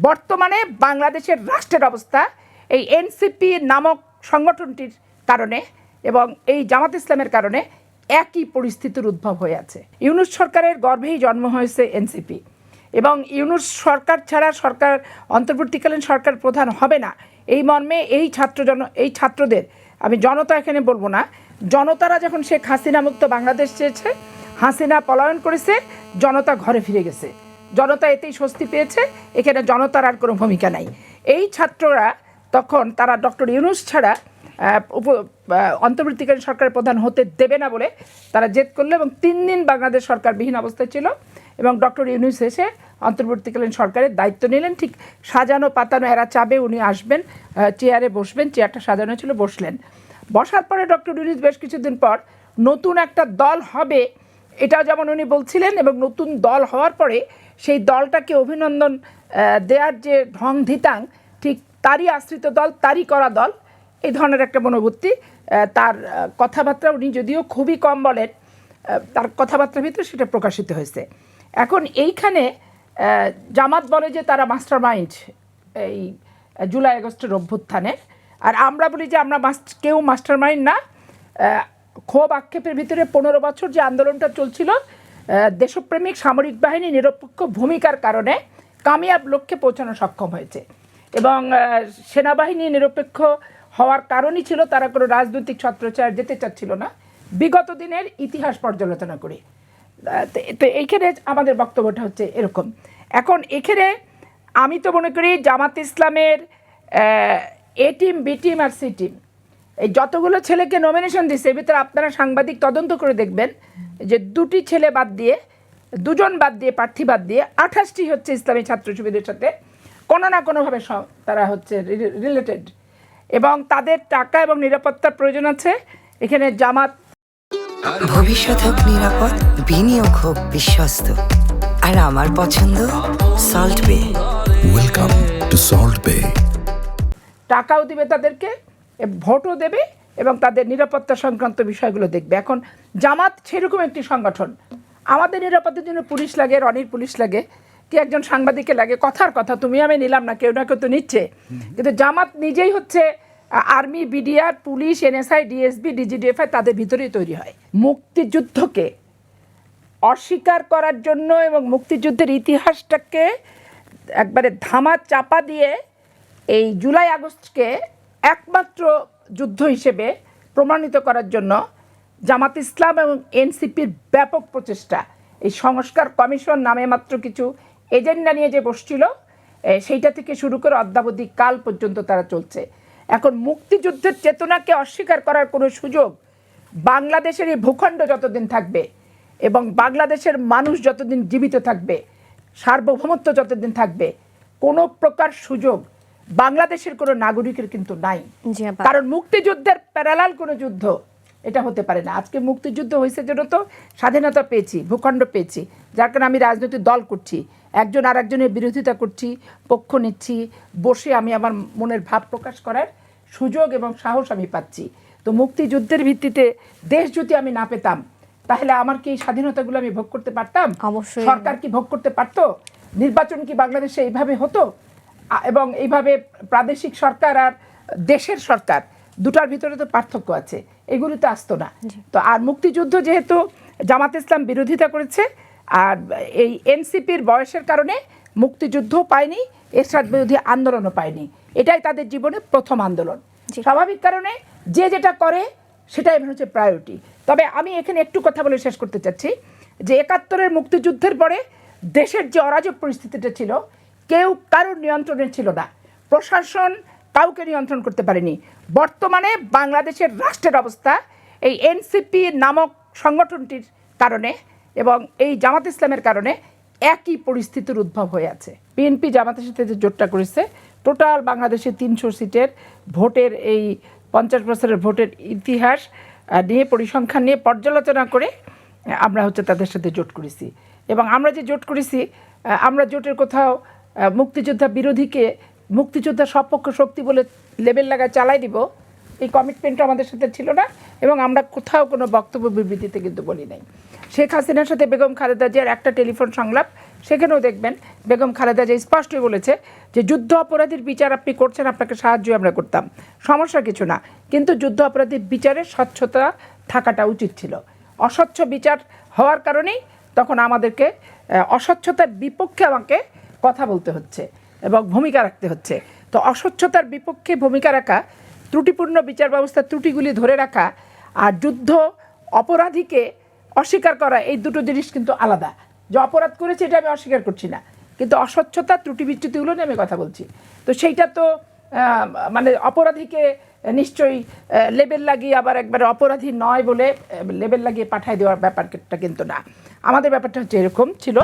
বর্তমানে বাংলাদেশের রাষ্ট্রের অবস্থা এই এনসিপি নামক সংগঠনটির কারণে এবং এই জামাত ইসলামের কারণে একই পরিস্থিতির উদ্ভব হয়ে আছে। ইউনূস সরকারের গর্ভেই জন্ম হয়েছে এনসিপি এবং ইউনূস সরকার ছাড়া সরকার অন্তর্বর্তীকালীন সরকার প্রধান হবে না, এই মর্মে এই ছাত্রদের আমি জনতা এখানে বলবো না, জনতারা যখন শেখ হাসিনা মুক্ত বাংলাদেশ চেয়েছে, হাসিনা পলায়ন করেছে, জনতা ঘরে ফিরে গেছে, জনতা এতেই স্বস্তি পেয়েছে, এখানে জনতার আর কোনো ভূমিকা নাই। এই ছাত্ররা তখন তারা ডক্টর ইউনূস ছাড়া অন্তর্বর্তীকালীন সরকারের প্রধান হতে দেবে না বলে তারা জেদ করলো এবং 3 দিন বাংলাদেশ সরকার বিহীন অবস্থায় ছিল এবং ডক্টর ইউনূস এসে অন্তর্বর্তীকালীন সরকারের দায়িত্ব নিলেন। ঠিক সাজানো পাতানো এরা চাবে উনি আসবেন, চেয়ারে বসবেন, চেয়ারটা সাজানো ছিল, বসলেন। বসার পরে ডক্টর ইউনূস বেশ কিছুদিন পর নতুন একটা দল হবে এটাও যেমন উনি বলছিলেন এবং নতুন দল হওয়ার পরে সেই দলটাকে অভিনন্দন দেওয়ার যে ঢং ধিতাং, ঠিক তারই আশ্রিত দল, তারই করা দল, এই ধরনের একটা মনোবৃত্তি। তার কথাবার্তা উনি যদিও খুবই কম বলেন, তার কথাবার্তার ভিতরে সেটা প্রকাশিত হয়েছে। এখন এইখানে জামাত বলে যে তারা মাস্টার মাইন্ড এই জুলাই আগস্টের অভ্যুত্থানের, আর আমরা বলি যে আমরা কেউ মাস্টার মাইন্ড না। ক্ষোভ আক্ষেপের ভিতরে 15 বছর যে আন্দোলনটা চলছিল, দেশপ্রেমিক সামরিক বাহিনী নিরপেক্ষ ভূমিকার কারণে কামিয়াব লক্ষ্যে পৌঁছানো সক্ষম হয়েছে এবং সেনাবাহিনী নিরপেক্ষ হওয়ার কারণই ছিল তারা কোনো রাজনৈতিক ছত্রছায়ায় যেতে চাচ্ছিল না, বিগত দিনের ইতিহাস পর্যালোচনা করে। তো এইখানে আমাদের বক্তব্যটা হচ্ছে এরকম। এখন এখানে আমি তো মনে করি জামাত ইসলামের এ টিম, বি টিম আর সি টিম, এই যতগুলো ছেলেকে নমিনেশন দিচ্ছে এর ভিতরে আপনারা সাংবাদিক তদন্ত করে দেখবেন যে 2টি ছেলে বাদ দিয়ে, 2জন বাদ দিয়ে, প্রার্থী বাদ দিয়ে 28টি হচ্ছে ইসলামী ছাত্র শিবিরের সাথে কোনো না কোনোভাবে তারা হচ্ছে রিলেটেড এবং তাদের টাকা এবং নিরাপত্তার প্রয়োজন আছে। এখানে জামাত ভবিষ্যৎ হোক নিরাপদ, বিনিয়োগ হোক বিশ্বস্ত, আর আমার পছন্দ সল্ট বে। ওয়েলকাম টু সল্ট বে। টাকাও দিবে তাদেরকে, ভোটও দেবে এবং তাদের নিরাপত্তা সংক্রান্ত বিষয়গুলো দেখবে। এখন জামাত সেরকম একটি সংগঠন, আমাদের নিরাপত্তার জন্য পুলিশ লাগে, রনির পুলিশ লাগে, কি একজন সাংবাদিকে লাগে, কথার কথা তুমি আমি নিলাম না, কেউ না কেউ তো নিচ্ছে। কিন্তু জামাত নিজেই হচ্ছে army, BDR, police, NSI, DSB, DGDFI তাদের ভিতরেই তৈরি হয়। মুক্তিযুদ্ধকে অস্বীকার করার জন্য এবং মুক্তিযুদ্ধের ইতিহাসটাকে একবারে ধামা চাপা দিয়ে এই জুলাই আগস্টকে একমাত্র যুদ্ধ হিসেবে প্রমাণিত করার জন্য জামাত ইসলাম এবং এনসিপির ব্যাপক প্রচেষ্টা, এই সংস্কার কমিশন নামে মাত্র কিছু এজেন্ডা নিয়ে যে বসছিল সেইটা থেকে শুরু করে অদ্যাবধি কাল পর্যন্ত তারা চলছে। এখন মুক্তিযুদ্ধের চেতনাকে অস্বীকার করার কোনো সুযোগ বাংলাদেশের এই ভূখণ্ড যতদিন থাকবে এবং বাংলাদেশের মানুষ যতদিন জীবিত থাকবে, সার্বভৌমত্ব যতদিন থাকবে, কোনো প্রকার সুযোগ বাংলাদেশের কোনো নাগরিকের কিন্তু নাই। কারণ মুক্তিযুদ্ধের প্যারালাল কোনো যুদ্ধ এটা হতে পারে না। আজকে মুক্তিযুদ্ধ হয়েছে জন্য তো স্বাধীনতা পেয়েছি, ভূখণ্ড পেয়েছি, যার কারণে আমি রাজনৈতিক দল করছি, একজন আর একজনের বিরোধিতা করছি, পক্ষ নিচ্ছি, বসে আমি আমার মনের ভাব প্রকাশ করার সুযোগ এবং সাহস আমি পাচ্ছি। তো মুক্তিযুদ্ধের ভিত্তিতে দেশ যদি আমি না পেতাম তাহলে আমার কি এই স্বাধীনতাগুলো আমি ভোগ করতে পারতাম? অবশ্যই। সরকার কি ভোগ করতে পারতো? নির্বাচন কি বাংলাদেশে এইভাবে হতো? এবং এইভাবে প্রাদেশিক সরকার আর দেশের সরকার দুটার ভিতরে তো পার্থক্য আছে, এগুলো তো আসতো না। তো আর মুক্তিযুদ্ধ যেহেতু জামাত ইসলাম বিরোধিতা করেছে আর এই এনসিপির বয়সের কারণে মুক্তিযুদ্ধ পায়নি, এরশাদ বিরোধী আন্দোলনও পায়নি, এটাই তাদের জীবনে প্রথম আন্দোলন। স্বাভাবিক কারণে যে যেটা করে সেটাই হচ্ছে প্রায়োরিটি। তবে আমি এখানে একটু কথা বলে শেষ করতে চাচ্ছি যে 71-এর মুক্তিযুদ্ধের পরে দেশের যে অরাজক পরিস্থিতিটা ছিল, কেউ কারোর নিয়ন্ত্রণে ছিল না, প্রশাসন কাউকে নিয়ন্ত্রণ করতে পারেনি। বর্তমানে বাংলাদেশের রাষ্ট্রের অবস্থা এই এনসিপি নামক সংগঠনটির কারণে এবং এই জামাত ইসলামের কারণে একই পরিস্থিতির উদ্ভব হয়ে আছে। বিএনপি জামাতের সাথে যে জোটটা করেছে, টোটাল বাংলাদেশে 300 সিটের ভোটের এই 50 বছরের ভোটের ইতিহাস নিয়ে, পরিসংখ্যান নিয়ে পর্যালোচনা করে আমরা হচ্ছে তাদের সাথে জোট করেছি। এবং আমরা যে জোট করেছি, আমরা জোটের কোথাও মুক্তিযোদ্ধা বিরোধীকে মুক্তিযোদ্ধা সপক্ষ শক্তি বলে লেবেল লাগায় চালাই দিব, এই কমিটমেন্টটা আমাদের সাথে ছিল না এবং আমরা কোথাও কোনো বক্তব্য বিবৃতিতে কিন্তু বলি নাই। শেখ হাসিনার সাথে বেগম খালেদা জিয়ার একটা টেলিফোন সংলাপ, সেখানেও দেখবেন বেগম খালেদা জিয়া স্পষ্টই বলেছে যে যুদ্ধ অপরাধীর বিচার আপনি করছেন, আপনাকে সাহায্য আমরা করতাম, সমস্যা কিছু না, কিন্তু যুদ্ধ অপরাধীর বিচারে স্বচ্ছতা থাকাটা উচিত ছিল। অস্বচ্ছ বিচার হওয়ার কারণেই তখন আমাদেরকে অস্বচ্ছতার বিপক্ষে আমাকে কথা বলতে হচ্ছে এবং ভূমিকা রাখতে হচ্ছে। তো অস্বচ্ছতার বিপক্ষে ভূমিকা রাখা, ত্রুটিপূর্ণ বিচার ব্যবস্থার ত্রুটিগুলি ধরে রাখা আর যুদ্ধ অপরাধীকে অস্বীকার করা, এই দুটো জিনিস কিন্তু আলাদা। যে অপরাধ করেছে এটা আমি অস্বীকার করছি না, কিন্তু অস্বচ্ছতা ত্রুটি বিচ্যুতিগুলো নিয়ে আমি কথা বলছি। তো সেইটা তো মানে অপরাধীকে নিশ্চয়ই লেবেল লাগিয়ে আবার একবারে অপরাধী নয় বলে লেবেল লাগিয়ে পাঠায় দেওয়ার ব্যাপারটা কিন্তু না। আমাদের ব্যাপারটা হচ্ছে এরকম ছিল।